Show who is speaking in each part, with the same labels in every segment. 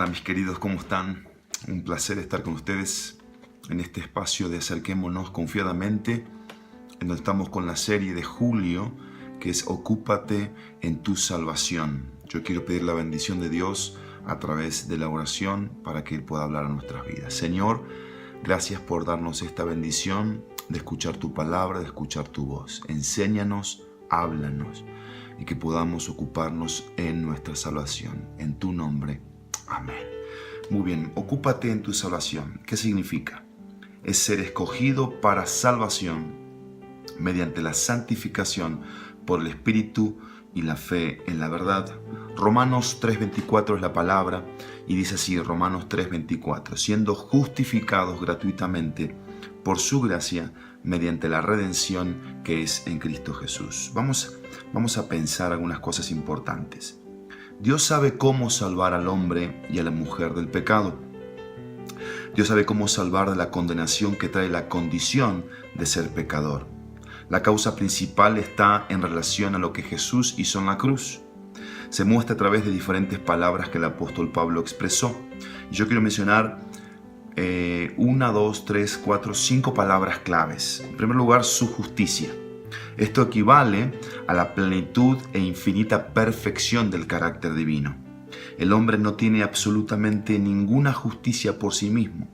Speaker 1: Hola mis queridos, ¿cómo están? Un placer estar con ustedes en este espacio de Acerquémonos Confiadamente, en donde estamos con la serie de julio, que es Ocúpate en tu salvación. Yo quiero pedir la bendición de Dios a través de la oración para que Él pueda hablar a nuestras vidas. Señor, gracias por darnos esta bendición de escuchar tu palabra, de escuchar tu voz. Enséñanos, háblanos y que podamos ocuparnos en nuestra salvación. En tu nombre. Amén. Muy bien, ocúpate en tu salvación. ¿Qué significa? Es ser escogido para salvación mediante la santificación por el Espíritu y la fe en la verdad. Romanos 3:24 es la palabra y dice así, Romanos 3:24, siendo justificados gratuitamente por su gracia mediante la redención que es en Cristo Jesús. Vamos a pensar algunas cosas importantes. Dios sabe cómo salvar al hombre y a la mujer del pecado. Dios sabe cómo salvar de la condenación que trae la condición de ser pecador. La causa principal está en relación a lo que Jesús hizo en la cruz. Se muestra a través de diferentes palabras que el apóstol Pablo expresó. Yo quiero mencionar 1, 2, 3, 4, 5 palabras claves. En primer lugar, su justicia. Esto equivale a la plenitud e infinita perfección del carácter divino. El hombre no tiene absolutamente ninguna justicia por sí mismo.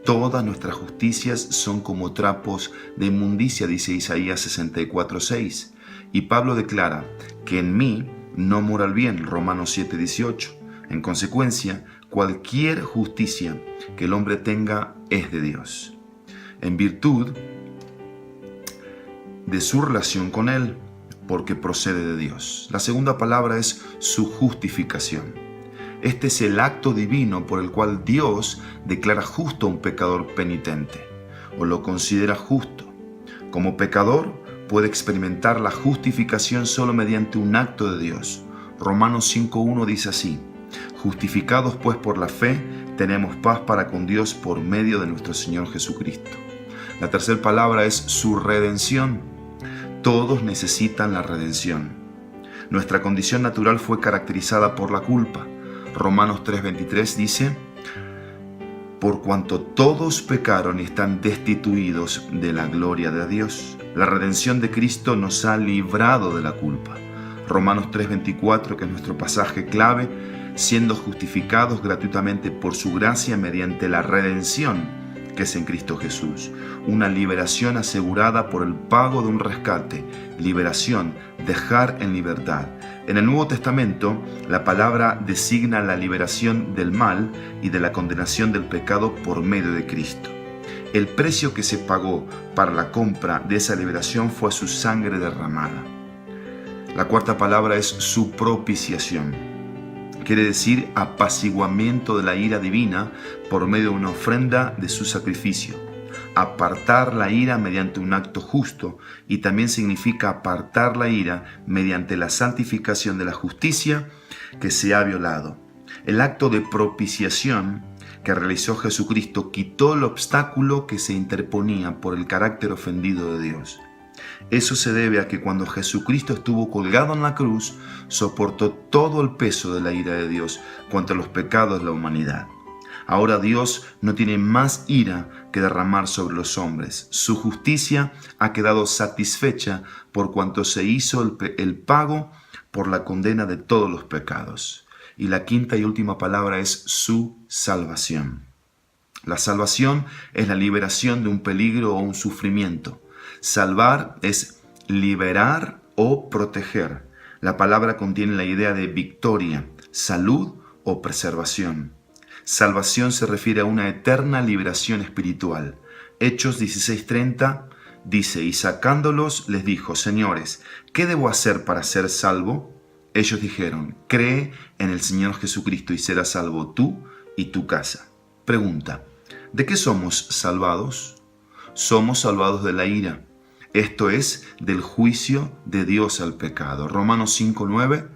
Speaker 1: Todas nuestras justicias son como trapos de inmundicia, dice Isaías 64:6. Y Pablo declara que en mí no mora el bien, Romanos 7:18. En consecuencia, cualquier justicia que el hombre tenga es de Dios, en virtud de su relación con Él, porque procede de Dios. La segunda palabra es su justificación. Este es el acto divino por el cual Dios declara justo a un pecador penitente, o lo considera justo. Como pecador, puede experimentar la justificación solo mediante un acto de Dios. Romanos 5:1 dice así, justificados pues por la fe, tenemos paz para con Dios por medio de nuestro Señor Jesucristo. La tercera palabra es su redención. Todos necesitan la redención. Nuestra condición natural fue caracterizada por la culpa. Romanos 3:23 dice, por cuanto todos pecaron y están destituidos de la gloria de Dios. La redención de Cristo nos ha librado de la culpa. Romanos 3:24, que es nuestro pasaje clave, siendo justificados gratuitamente por su gracia mediante la redención que es en Cristo Jesús. Una liberación asegurada por el pago de un rescate. Liberación, dejar en libertad. En el Nuevo Testamento, la palabra designa la liberación del mal y de la condenación del pecado por medio de Cristo. El precio que se pagó para la compra de esa liberación fue su sangre derramada. La cuarta palabra es su propiciación. Quiere decir apaciguamiento de la ira divina por medio de una ofrenda de su sacrificio. Apartar la ira mediante un acto justo y también significa apartar la ira mediante la santificación de la justicia que se ha violado. El acto de propiciación que realizó Jesucristo quitó el obstáculo que se interponía por el carácter ofendido de Dios. Eso se debe a que cuando Jesucristo estuvo colgado en la cruz, soportó todo el peso de la ira de Dios contra los pecados de la humanidad. Ahora Dios no tiene más ira que derramar sobre los hombres. Su justicia ha quedado satisfecha por cuanto se hizo el pago por la condena de todos los pecados. Y la quinta y última palabra es su salvación. La salvación es la liberación de un peligro o un sufrimiento. Salvar es liberar o proteger. La palabra contiene la idea de victoria, salud o preservación. Salvación se refiere a una eterna liberación espiritual. Hechos 16:30 dice, y sacándolos les dijo, señores, ¿qué debo hacer para ser salvo? Ellos dijeron, cree en el Señor Jesucristo y serás salvo tú y tu casa. Pregunta, ¿de qué somos salvados? Somos salvados de la ira. Esto es, del juicio de Dios al pecado. Romanos 5:9,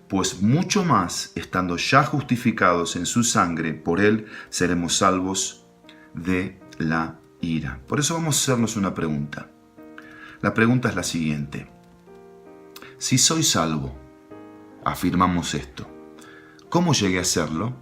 Speaker 1: pues mucho más, estando ya justificados en su sangre, por él seremos salvos de la ira. Por eso vamos a hacernos una pregunta. La pregunta es la siguiente. Si soy salvo, afirmamos esto, ¿cómo llegué a serlo?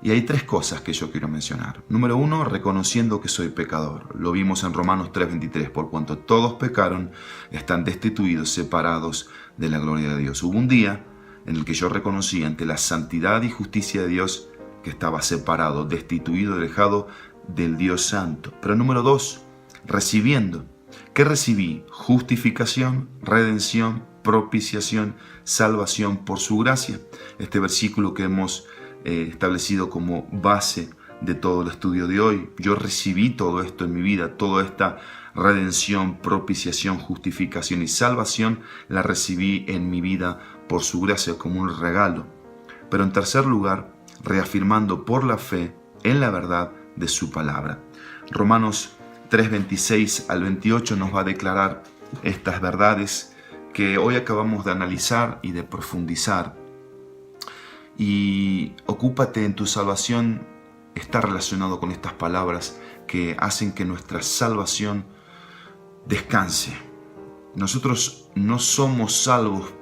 Speaker 1: Y hay tres cosas que yo quiero mencionar. Número uno, reconociendo que soy pecador. Lo vimos en Romanos 3:23. Por cuanto todos pecaron, están destituidos, separados de la gloria de Dios. Hubo un día en el que yo reconocí ante la santidad y justicia de Dios que estaba separado, destituido, alejado del Dios Santo. Pero número dos, recibiendo. ¿Qué recibí? Justificación, redención, propiciación, salvación por su gracia. Este versículo que hemos establecido como base de todo el estudio de hoy. Yo recibí todo esto en mi vida, toda esta redención, propiciación, justificación y salvación la recibí en mi vida por su gracia como un regalo. Pero en tercer lugar, reafirmando por la fe en la verdad de su palabra. Romanos 3:26 al 28 nos va a declarar estas verdades que hoy acabamos de analizar y de profundizar. Y ocúpate en tu salvación está relacionado con estas palabras que hacen que nuestra salvación descanse. Nosotros no somos salvos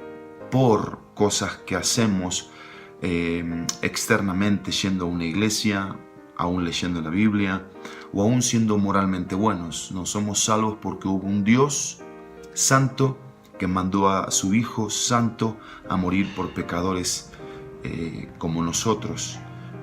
Speaker 1: por cosas que hacemos externamente, yendo a una iglesia, aún leyendo la Biblia o aún siendo moralmente buenos. No somos salvos porque hubo un Dios santo que mandó a su Hijo santo a morir por pecadores como nosotros.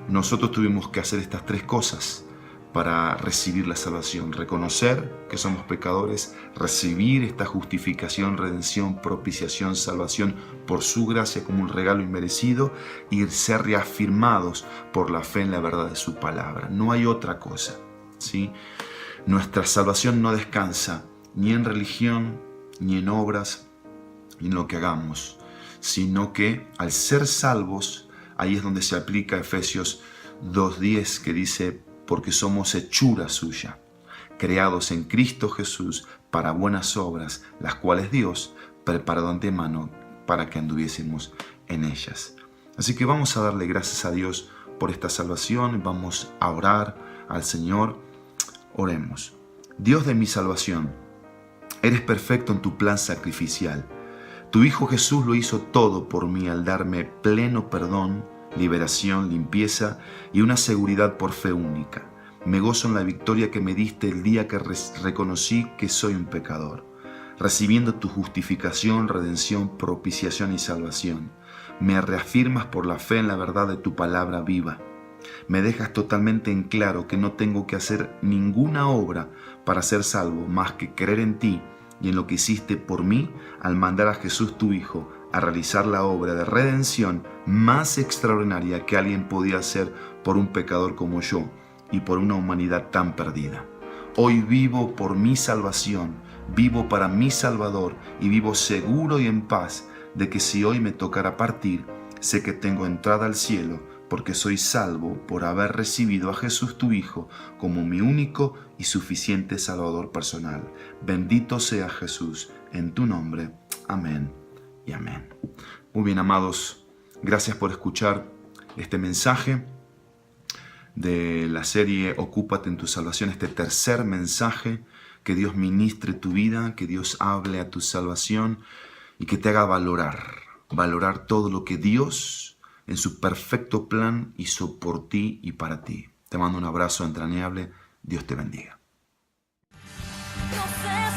Speaker 1: Nosotros tuvimos que hacer estas tres cosas para recibir la salvación: reconocer que somos pecadores, recibir esta justificación, redención, propiciación, salvación por su gracia como un regalo inmerecido y ser reafirmados por la fe en la verdad de su palabra. No hay otra cosa, ¿sí? Nuestra salvación no descansa ni en religión, ni en obras, ni en lo que hagamos, sino que al ser salvos, ahí es donde se aplica Efesios 2:10, que dice: porque somos hechura suya, creados en Cristo Jesús para buenas obras, las cuales Dios preparó de antemano para que anduviésemos en ellas. Así que vamos a darle gracias a Dios por esta salvación, vamos a orar al Señor. Oremos. Dios de mi salvación, eres perfecto en tu plan sacrificial. Tu Hijo Jesús lo hizo todo por mí al darme pleno perdón, liberación, limpieza y una seguridad por fe única. Me gozo en la victoria que me diste el día que reconocí que soy un pecador, recibiendo tu justificación, redención, propiciación y salvación. Me reafirmas por la fe en la verdad de tu palabra viva. Me dejas totalmente en claro que no tengo que hacer ninguna obra para ser salvo más que creer en ti y en lo que hiciste por mí al mandar a Jesús tu Hijo a realizar la obra de redención más extraordinaria que alguien podía hacer por un pecador como yo y por una humanidad tan perdida. Hoy vivo por mi salvación, vivo para mi Salvador y vivo seguro y en paz de que si hoy me tocara partir, sé que tengo entrada al cielo porque soy salvo por haber recibido a Jesús tu Hijo como mi único y suficiente Salvador personal. Bendito sea Jesús, en tu nombre. Amén y amén. Muy bien, amados, gracias por escuchar este mensaje de la serie Ocúpate en tu salvación, este tercer mensaje. Que Dios ministre tu vida, que Dios hable a tu salvación y que te haga valorar todo lo que Dios en su perfecto plan hizo por ti y para ti. Te mando un abrazo entrañable. Dios te bendiga.
Speaker 2: No sé